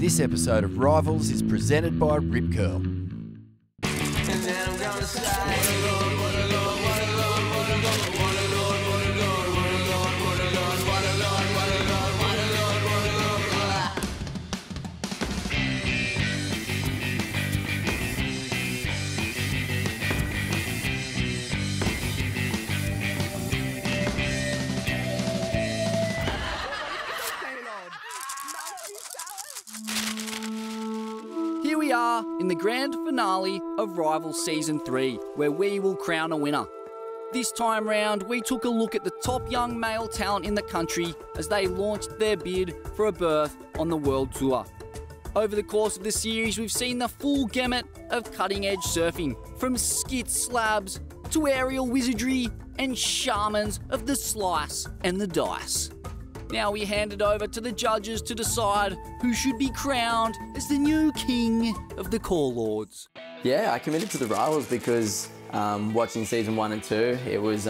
This episode of Rivals is presented by Rip Curl. Here we are in the grand finale of Rivals Season 3, where we will crown a winner. This time round, we took a look at the top young male talent in the country as they launched their bid for a berth on the World Tour. Over the course of the series, we've seen the full gamut of cutting-edge surfing, from skit slabs to aerial wizardry and shamans of the slice and the dice. Now we hand it over to the judges to decide who should be crowned as the new king of the Call Lords. Yeah, I committed to the Rivals because watching season 1 and 2, it was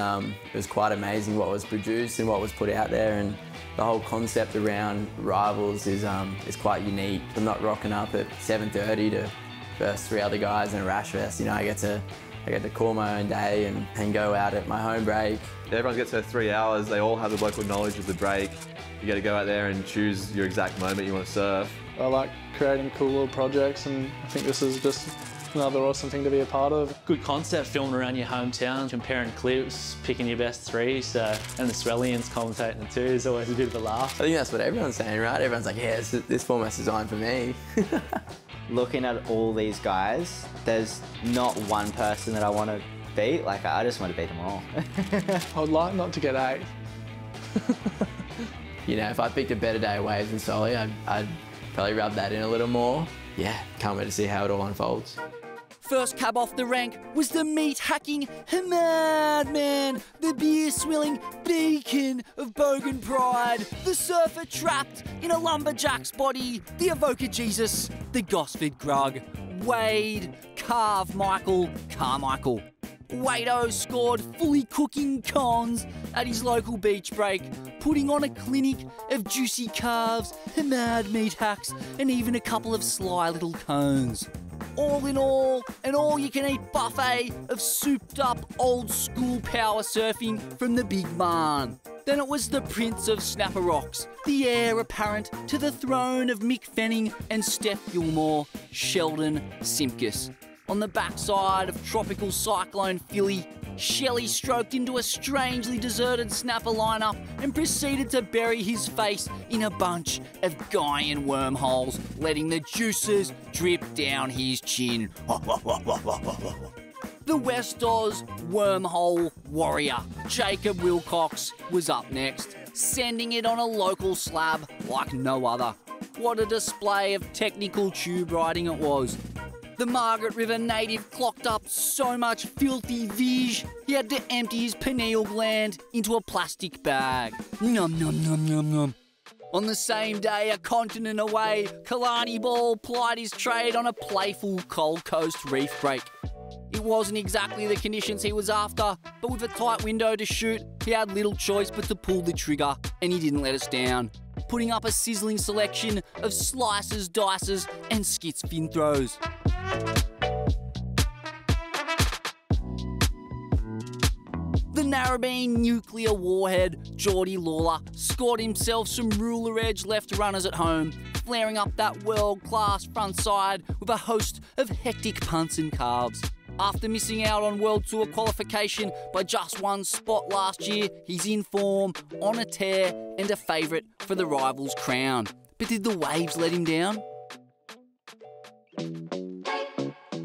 quite amazing what was produced and what was put out there, and the whole concept around Rivals is quite unique. I'm not rocking up at 7:30 to verse 3 other guys in a rash vest. You know, I get to call my own day and go out at my home break. Everyone gets their 3 hours. They all have the local knowledge of the break. You got to go out there and choose your exact moment you want to surf. I like creating cool little projects, and I think this is just another awesome thing to be a part of. Good concept, filming around your hometown, comparing clips, picking your best three, so, and the Australians commentating it too is always a bit of a laugh. I think that's what everyone's saying, right? Everyone's like, yeah, this format's designed for me. Looking at all these guys, there's not one person that I want to beat. Like, I just want to beat them all. I would like not to get 8. You know, if I picked a better day of waves than Soli, I'd probably rub that in a little more. Yeah, can't wait to see how it all unfolds. First cab off the rank was the meat-hacking madman, the beer-swilling beacon of bogan pride, the surfer trapped in a lumberjack's body, the Avoca Jesus, the Gosford Grug, Wade, Carmichael. Wado scored fully cooking cons at his local beach break, putting on a clinic of juicy calves, mad meat hacks, and even a couple of sly little cones. All in all, an all-you-can-eat buffet of souped-up old-school power surfing from the big man. Then it was the Prince of Snapper Rocks, the heir apparent to the throne of Mick Fanning and Steph Gilmore, Sheldon Simkus. On the backside of Tropical Cyclone Philly, Shelley stroked into a strangely deserted snapper lineup and proceeded to bury his face in a bunch of Gaian wormholes, letting the juices drip down his chin. The West Oz wormhole warrior, Jacob Wilcox, was up next, sending it on a local slab like no other. What a display of technical tube riding it was. The Margaret River native clocked up so much filthy vig, he had to empty his pineal gland into a plastic bag. Nom nom nom nom nom. On the same day, a continent away, Kalani Ball plied his trade on a playful Gold Coast reef break. It wasn't exactly the conditions he was after, but with a tight window to shoot, he had little choice but to pull the trigger, and he didn't let us down, putting up a sizzling selection of slices, dices, and skits fin throws. The Narrabeen nuclear warhead, Jordy Lawler, scored himself some ruler edge left runners at home, flaring up that world-class front side with a host of hectic punts and carves. After missing out on World Tour qualification by just one spot last year, he's in form, on a tear, and a favourite for the Rivals crown. But did the waves let him down?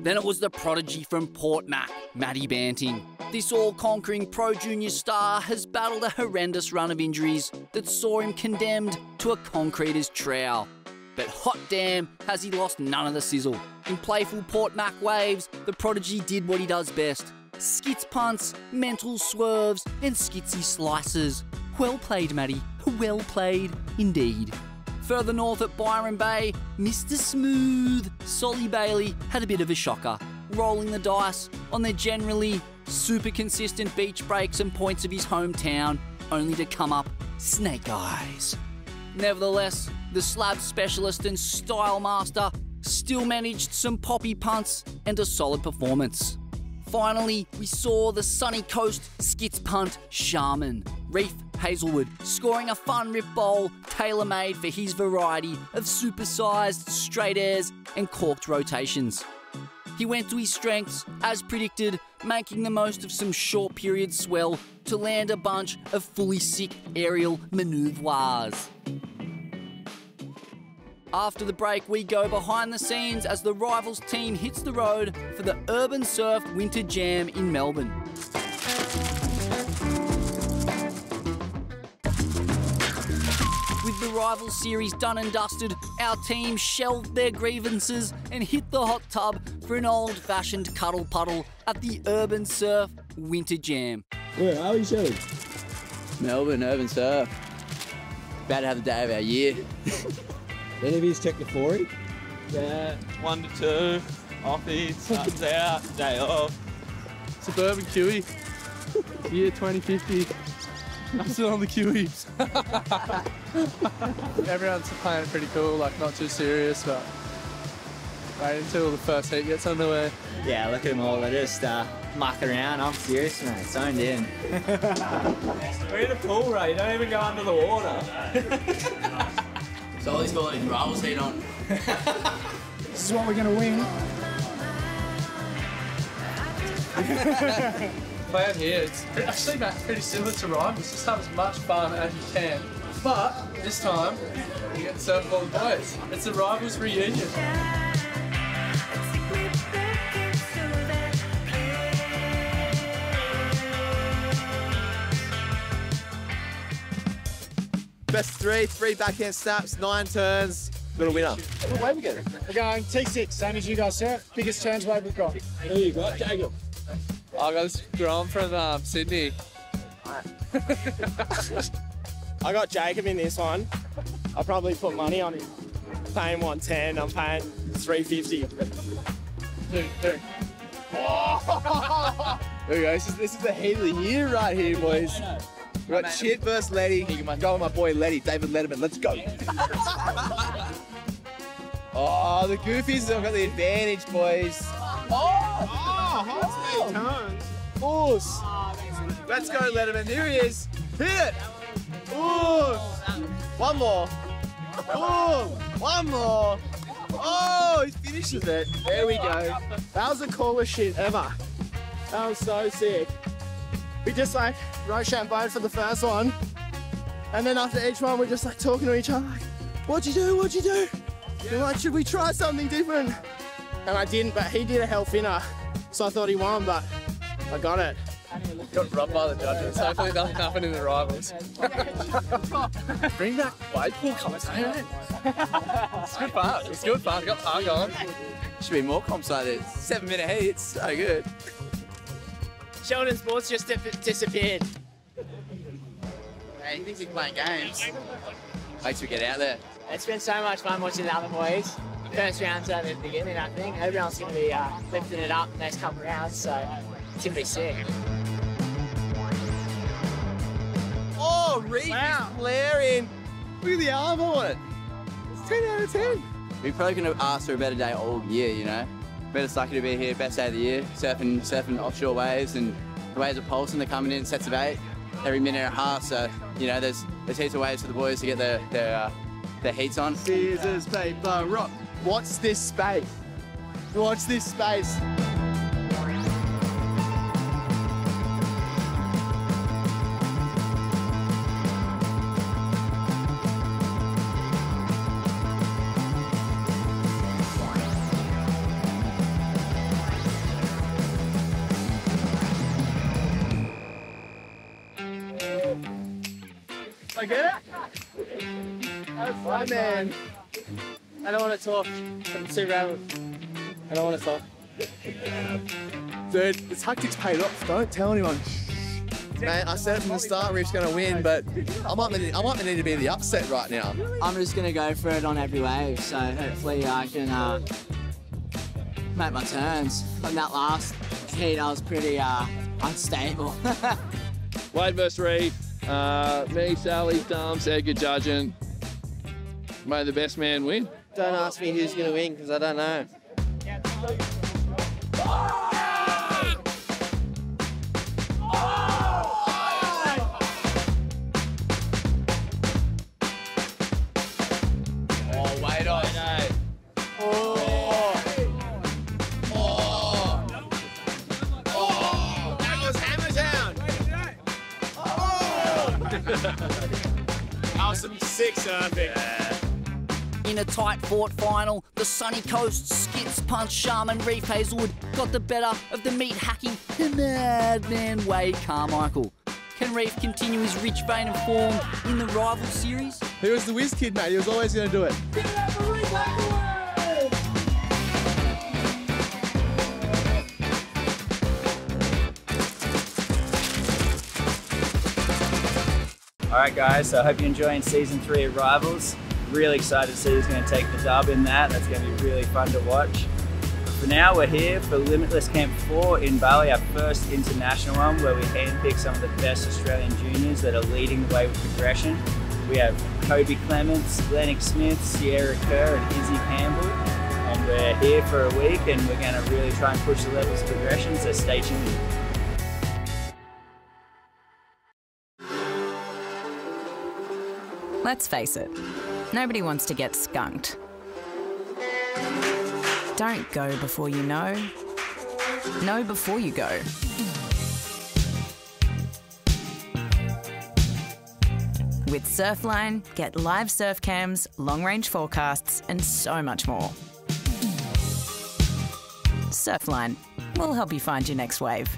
Then it was the prodigy from Port Mac, Matty Banting. This all-conquering pro-junior star has battled a horrendous run of injuries that saw him condemned to a concreter's trowel. But hot damn, has he lost none of the sizzle. In playful Port Mac waves, the prodigy did what he does best. Skits punts, mental swerves, and skitsy slices. Well played, Matty. Well played indeed. Further north at Byron Bay, Mr. Smooth, Soli Bailey, had a bit of a shocker, rolling the dice on the generally super consistent beach breaks and points of his hometown, only to come up snake eyes. Nevertheless, the slab specialist and style master still managed some poppy punts and a solid performance. Finally, we saw the Sunny Coast skits punt shaman, Reef Heazlewood, scoring a fun rip bowl tailor-made for his variety of supersized straight airs and corked rotations. He went to his strengths, as predicted, making the most of some short period swell to land a bunch of fully sick aerial manoeuvres. After the break, we go behind the scenes as the Rivals team hits the road for the Urban Surf Winter Jam in Melbourne. With the Rivals series done and dusted, our team shelved their grievances and hit the hot tub for an old-fashioned cuddle puddle at the Urban Surf Winter Jam. Where are we, Sheldon? Melbourne, Urban Surf. About to have the day of our year. Any of yous check the 40? Yeah, 1 to 2, offie, sun's out, day off. Suburban Kiwi, year 2050. I'm still on the Kiwis. Everyone's playing it pretty cool, like not too serious, but wait until the first heat gets underway. Yeah, look at them all. They're just mucking around. I'm serious, mate. Zoned in. We're in a pool, right? You don't even go under the water. Soli's got his Rivals heat on. This is what we're going to win. Plan here, it's actually pretty similar to Rivals. Just have as much fun as you can. But this time, you get to surf all the boys. It's a Rivals reunion. Best three backhand snaps, 9 turns, got a winner. What wave we getting? We're going T6, same as you guys surf. Biggest turns wave we've got. Who you got, Jacob? I got this Grom from Sydney. I got Jacob in this one. I'll probably put money on him. Paying 110, I'm paying 350. There we go, this is the heat of the year right here, boys. We've got Chit versus Letty. Go with my boy Letty, David Letterman. Let's go. Oh, the Goofies have got the advantage, boys. High turns. Force. Let's go, Letterman. Here he is. Hit it. Ooh. One more. Ooh. One more. Oh, he finishes it. There we go. That was the coolest shit ever. That was so sick. We just like Roshan boat for the first one. And then after each one, we're just like talking to each other like, what'd you do? What'd you do? We're like, should we try something different? And I didn't, but he did a hell finner. So I thought he won, but I got it. Got robbed by the judges. Hopefully nothing happened in the Rivals. Bring back wide pool commentating. It's good fun. It's good fun. Got hung on. Should be more comps like this. 7-minute heats, so good. Sheldon's board's just disappeared. Hey, he thinks he's playing games. Makes me get out there. It's been so much fun watching the other boys. First round's only the beginning, I think. Everyone's going to be lifting it up the next couple of rounds, so it's going to be sick. Oh, Reef is flaring. Look at the arm on it. It's 10 out of 10. We probably couldn't have asked for a better day all year, you know. We're just lucky to be here, best day of the year, surfing offshore waves, and the waves are pulsing. They're coming in sets of 8 every minute and a half. So you know, there's heaps of waves for the boys to get their heats on. Scissors, paper, rock. Watch this space. Watch this space. I get it? That's fun, man. I don't want to talk. I'm too rattled. I don't want to talk. Dude, the tactics paid off. Don't tell anyone. Man, I said it from the start, Reef's going to win, but I might need to be the upset right now. I'm just going to go for it on every wave, so hopefully I can make my turns. On that last heat, I was pretty unstable. Wade versus Reef. Me, Sally, Dums, Edgar judging. May the best man win. Don't ask me who's going to win because I don't know. Oh, wait on. That was Hammertown. That was some sick surfing. In a tight-fought final, the Sunny Coast Skits punched Shaman Reef Heazlewood got the better of the meat-hacking madman Wade Carmichael. Can Reef continue his rich vein of form in the rival series? He was the whiz kid, mate. He was always going to do it. Alright guys, so I hope you're enjoying season 3 of Rivals. Really excited to see who's going to take the dub in that. That's going to be really fun to watch. But for now, we're here for Limitless Camp 4 in Bali, our first international one, where we handpick some of the best Australian juniors that are leading the way with progression. We have Kobe Clements, Lennox Smith, Sierra Kerr and Izzy Campbell. And we're here for a week and we're going to really try and push the levels of progression, so stay tuned. Let's face it, nobody wants to get skunked. Don't go before you know. Know before you go. With Surfline, get live surf cams, long-range forecasts, and so much more. Surfline, we'll help you find your next wave.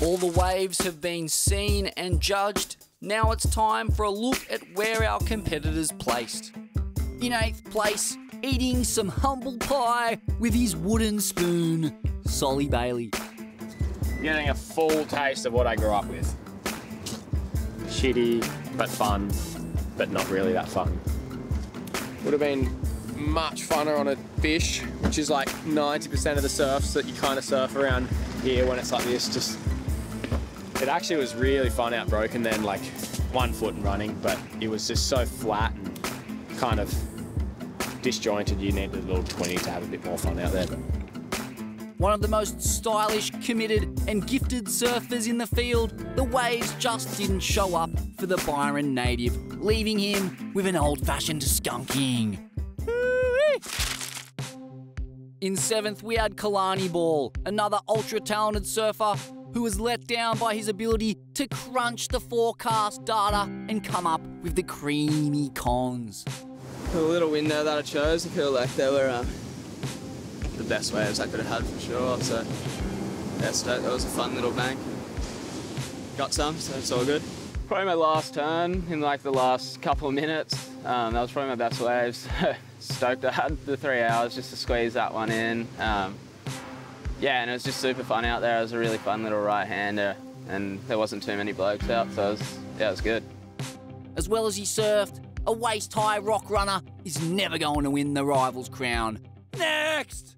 All the waves have been seen and judged. Now it's time for a look at where our competitors placed. In 8th place, eating some humble pie with his wooden spoon, Soli Bailey. Getting a full taste of what I grew up with. Shitty, but fun, but not really that fun. Would have been much funner on a fish, which is like 90% of the surfs that you kind of surf around here when it's like this. It actually was really fun out broken then, like 1 foot and running, but it was just so flat and kind of disjointed. You needed a little 20 to have a bit more fun out there. But one of the most stylish, committed and gifted surfers in the field, the waves just didn't show up for the Byron native, leaving him with an old-fashioned skunking. In 7th, we had Kalani Ball, another ultra-talented surfer who was let down by his ability to crunch the forecast data and come up with the creamy cons. The little window that I chose, I feel like they were the best waves I could have had for sure. So yeah, stoked. That was a fun little bank. Got some, so it's all good. Probably my last turn in like the last couple of minutes. That was probably my best waves. Stoked I had the 3 hours just to squeeze that one in. Yeah, and it was just super fun out there. It was a really fun little right-hander, and there wasn't too many blokes out, so it was good. As well as he surfed, a waist-high rock runner is never going to win the Rivals crown. Next!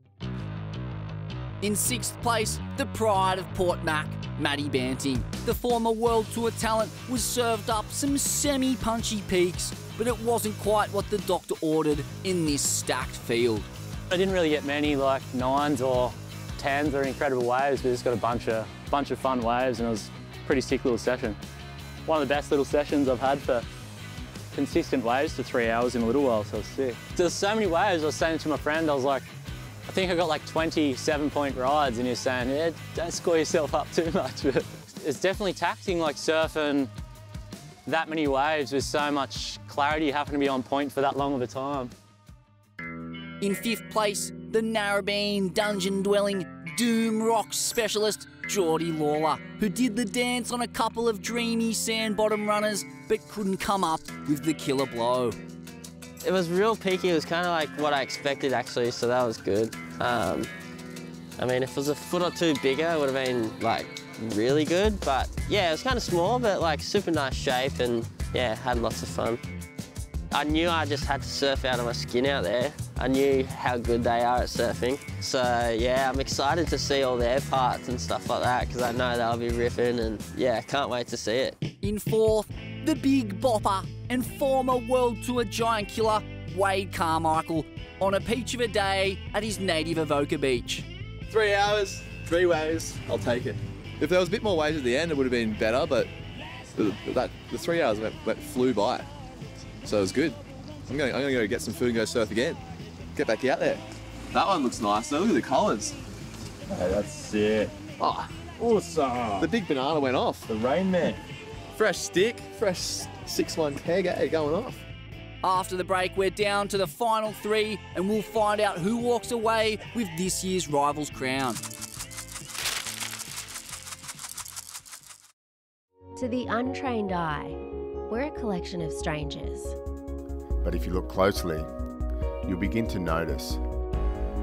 In 6th place, the pride of Port Mac, Matty Banting. The former World Tour talent was served up some semi-punchy peaks, but it wasn't quite what the doctor ordered in this stacked field. I didn't really get many like 9s or 10s or incredible waves, but just got a bunch of fun waves, and it was a pretty sick little session. One of the best little sessions I've had for consistent waves for 3 hours in a little while, so it was sick. There's so many waves. I was saying to my friend, I was like, I think I got like 20 7-point rides, and he was saying, yeah, don't score yourself up too much. But it's definitely taxing, like surfing that many waves with so much clarity, having to be on point for that long of a time. In 5th place, the Narrabeen dungeon-dwelling Doom Rocks specialist, Jordy Lawler, who did the dance on a couple of dreamy sand-bottom runners, but couldn't come up with the killer blow. It was real peaky. It was kind of like what I expected, actually, so that was good. I mean, if it was a foot or two bigger, it would have been, like, really good. But, yeah, it was kind of small, but, like, super nice shape and, yeah, had lots of fun. I knew I just had to surf out of my skin out there. I knew how good they are at surfing. So yeah, I'm excited to see all their parts and stuff like that because I know they'll be ripping and yeah, can't wait to see it. In fourth, the big bopper and former World Tour giant killer, Wade Carmichael, on a peach of a day at his native Avoca beach. 3 hours, 3 waves, I'll take it. If there was a bit more waves at the end, it would have been better, but the 3 hours flew by. So it was good. I'm gonna go get some food and go surf again. Get back out there. That one looks nice though. Look at the colours. Hey, that's sick. Oh, awesome. The big banana went off. The Rain Man. Fresh stick, fresh 6-1 keg, going off. After the break, we're down to the final 3 and we'll find out who walks away with this year's Rivals crown. To the untrained eye, we're a collection of strangers. But if you look closely, you'll begin to notice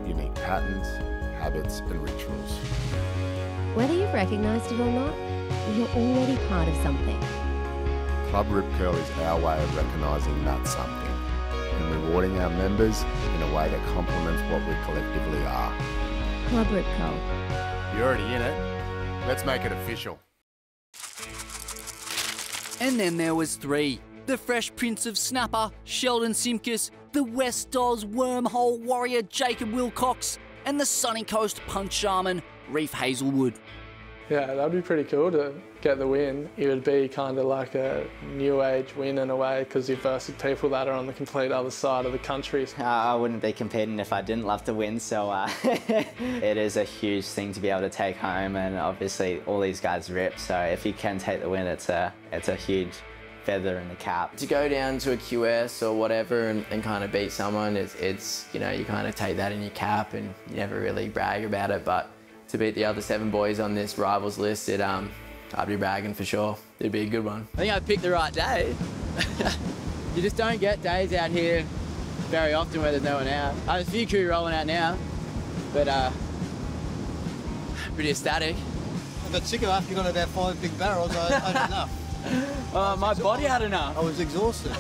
unique patterns, habits and rituals. Whether you've recognised it or not, you're already part of something. Club Rip Curl is our way of recognising that something and rewarding our members in a way that complements what we collectively are. Club Rip Curl. You're already in it. Let's make it official. And then there was 3. The Fresh Prince of Snapper, Sheldon Simkus, the West Oz Wormhole Warrior, Jacob Wilcox, and the Sunny Coast Punch Shaman, Reef Heazlewood. Yeah, that'd be pretty cool to get the win. It would be kind of like a new age win in a way because you're versus people that are on the complete other side of the country. I wouldn't be competing if I didn't love to win, so it is a huge thing to be able to take home, and obviously all these guys rip, so if you can take the win, it's a huge feather in the cap. To go down to a QS or whatever and kind of beat someone, it's you know, you kind of take that in your cap and you never really brag about it, but to beat the other 7 boys on this Rivals list, I'd be bragging for sure. It'd be a good one. I think I picked the right day. You just don't get days out here very often where there's no one out. There's a few crew rolling out now, but pretty ecstatic. I got sick of after you got about 5 big barrels. I had enough. My body had enough. I was exhausted.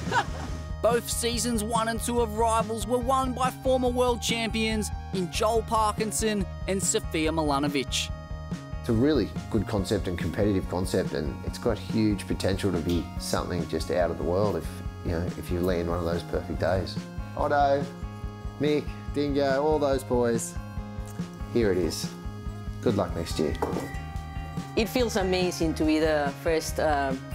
Both seasons 1 and 2 of Rivals were won by former world champions in Joel Parkinson and Sofia Milanovic. It's a really good concept and competitive concept, and it's got huge potential to be something just out of the world if you land one of those perfect days. Otto, Mick, Dingo, all those boys. Here it is. Good luck next year. It feels amazing to be the first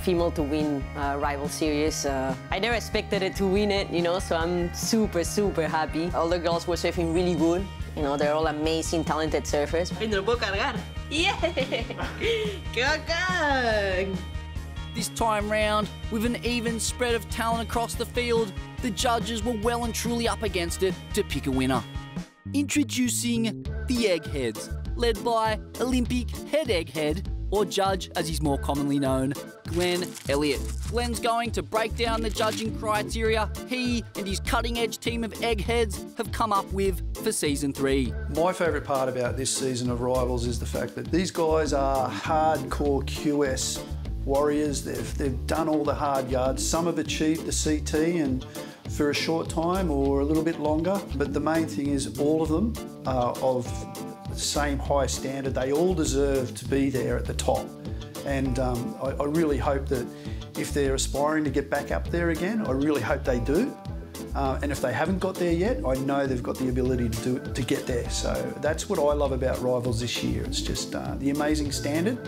female to win Rival Series. I never expected it to win it, so I'm super, super happy. All the girls were surfing really good. They're all amazing, talented surfers. ¿Lo puedo cargar? Yeah! Go! This time round, with an even spread of talent across the field, the judges were well and truly up against it to pick a winner. Introducing the Eggheads, led by Olympic head egghead, or judge as he's more commonly known, Glenn Elliott. Glenn's going to break down the judging criteria he and his cutting-edge team of eggheads have come up with for Season 3. My favourite part about this season of Rivals is the fact that these guys are hardcore QS warriors. They've done all the hard yards. Some have achieved the CT and for a short time or a little bit longer, but the main thing is all of them are of the same high standard. They all deserve to be there at the top, and I really hope that if they're aspiring to get back up there again, I really hope they do. And if they haven't got there yet, I know they've got the ability to get there. So that's what I love about Rivals this year. It's just the amazing standard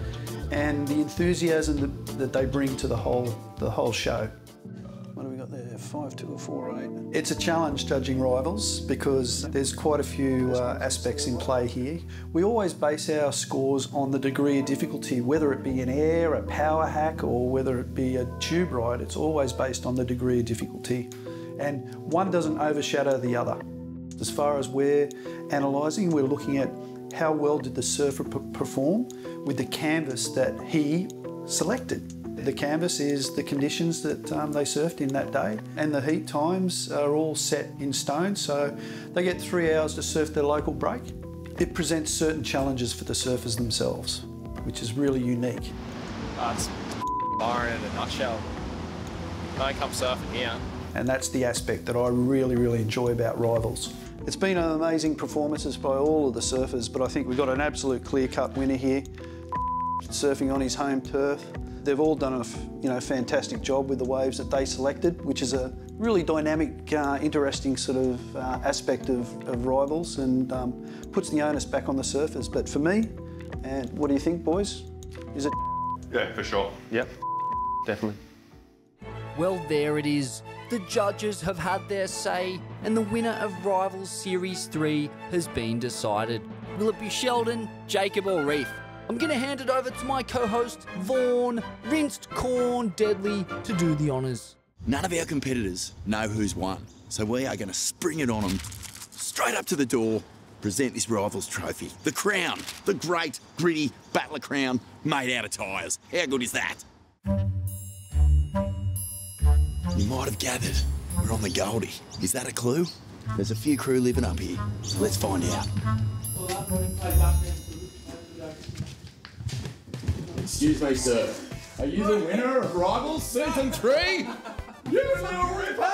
and the enthusiasm that they bring to the whole show. What have we got there? 5-2 or 4-8. It's a challenge judging Rivals because there's quite a few aspects in play here. We always base our scores on the degree of difficulty, whether it be an air, a power hack, or whether it be a tube ride. It's always based on the degree of difficulty, and one doesn't overshadow the other. As far as we're analysing, we're looking at how well did the surfer perform with the canvas that he selected. The canvas is the conditions that they surfed in that day, and the heat times are all set in stone, so they get 3 hours to surf their local break. It presents certain challenges for the surfers themselves, which is really unique. That's Byron in a nutshell. Don't come surfing here. And that's the aspect that I really, really enjoy about Rivals. It's been an amazing performances by all of the surfers, but I think we've got an absolute clear-cut winner here. Surfing on his home turf. They've all done a fantastic job with the waves that they selected, which is a really dynamic, interesting sort of aspect of Rivals, and puts the onus back on the surfers. But for me, and what do you think, boys? Is it? Yeah, for sure. Yep, definitely. Well, there it is. The judges have had their say, and the winner of Rivals Series 3 has been decided. Will it be Sheldon, Jacob or Reef? I'm going to hand it over to my co-host, Vaughan, Rinsed Corn Deadly, to do the honours. None of our competitors know who's won, so we are going to spring it on them straight up to the door, present this Rivals trophy. The crown, the great, gritty Battler crown made out of tyres. How good is that? You might have gathered we're on the Goldie. Is that a clue? There's a few crew living up here, so let's find out. Excuse me, sir. Are you the winner of Rivals Season 3? You little ripper!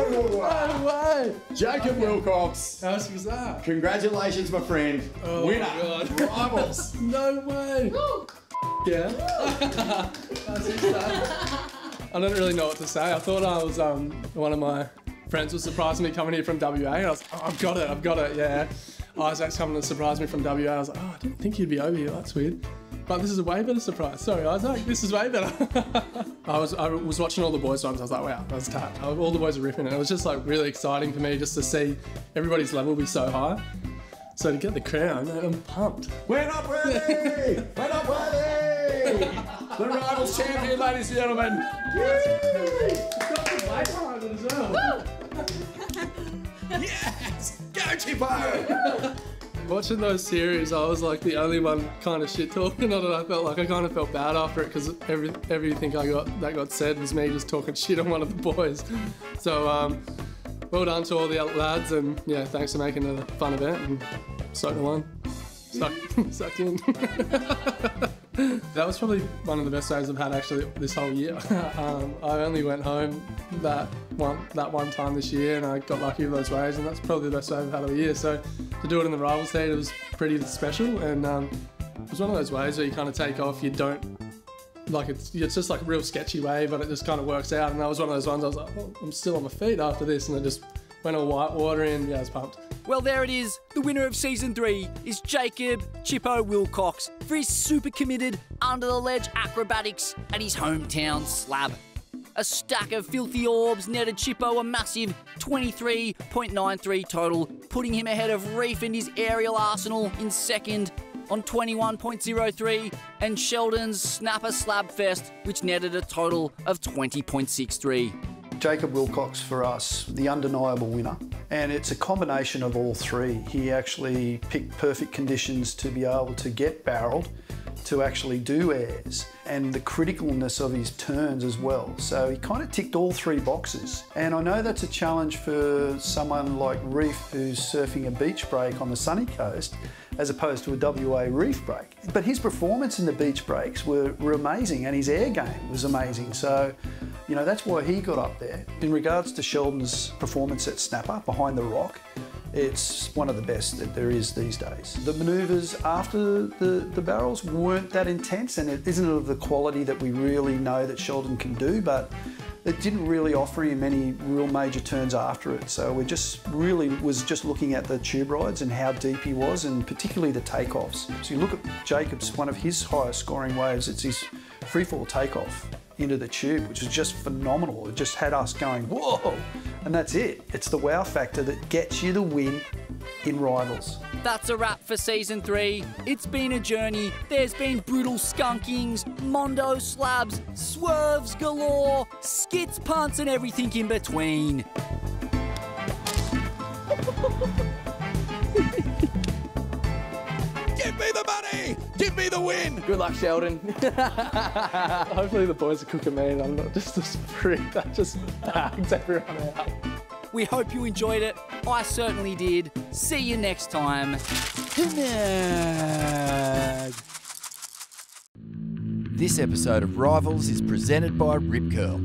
No way! Jacob Wilcox. How was that? Congratulations, my friend. Oh, winner. my God. Rivals. No way! Yeah. That's insane. I don't really know what to say. I thought I was, one of my friends was surprising me coming here from WA, and I was like, oh, I've got it, yeah. Isaac's coming to surprise me from WA. I was like, oh, I didn't think you'd be over here, that's weird. But this is a way better surprise. Sorry, Isaac, this is way better. I was watching all the boys' times. I was like, wow, that was tight. All the boys are ripping it. It was just like really exciting for me just to see everybody's level be so high. So to get the crown, I'm pumped. We're not worthy! We're not worthy! The Rivals champion, ladies and gentlemen. Got the weight behind it as well. Yes! Go, Chippo! Watching those series, I was like the only one kind of shit talking on it. I felt like I kind of felt bad after it because everything that got said was me just talking shit on one of the boys. So well done to all the lads, and yeah, thanks for making it a fun event. And so do one. Sucked in. That was probably one of the best days I've had actually this whole year. I only went home that one time this year, and I got lucky with those waves, and that's probably the best wave I've had of the year. So to do it in the Rivals heat, it was pretty special, and it was one of those waves where you kind of take off, you don't, like it's just like a real sketchy wave, but it just kind of works out. And that was one of those ones I was like, oh, I'm still on my feet after this, and it just went all white water in. Yeah, I was pumped. Well, there it is. The winner of Season 3 is Jacob Chippo Wilcox for his super committed under-the-ledge acrobatics at his hometown slab. A stack of filthy orbs netted Chippo a massive 23.93 total, putting him ahead of Reef and his aerial arsenal in second on 21.03, and Sheldon's Snapper Slab Fest, which netted a total of 20.63. Jacob Wilcox for us, the undeniable winner. And it's a combination of all three. He actually picked perfect conditions to be able to get barreled, to actually do airs, and the criticalness of his turns as well. So he kind of ticked all three boxes. And I know that's a challenge for someone like Reef, who's surfing a beach break on the sunny coast, as opposed to a WA reef break. But his performance in the beach breaks were amazing, and his air game was amazing. So, you know, that's why he got up there. In regards to Sheldon's performance at Snapper, behind the rock, it's one of the best that there is these days. The manoeuvres after the barrels weren't that intense, and it isn't of the quality that we really know that Sheldon can do, but it didn't really offer him any real major turns after it. So we just really was just looking at the tube rides and how deep he was, and particularly the takeoffs. So you look at Jacob's, one of his highest scoring waves, it's his freefall takeoff into the tube, which was just phenomenal. It just had us going, whoa! And that's it. It's the wow factor that gets you the win in Rivals. That's a wrap for Season 3. It's been a journey. There's been brutal skunkings, mondo slabs, swerves galore, skits, punts, and everything in between. Give me the money! Give me the win! Good luck, Sheldon. Hopefully the boys are cooking me and I'm not just a freak that just bags everyone out. We hope you enjoyed it. I certainly did. See you next time. This episode of Rivals is presented by Rip Curl.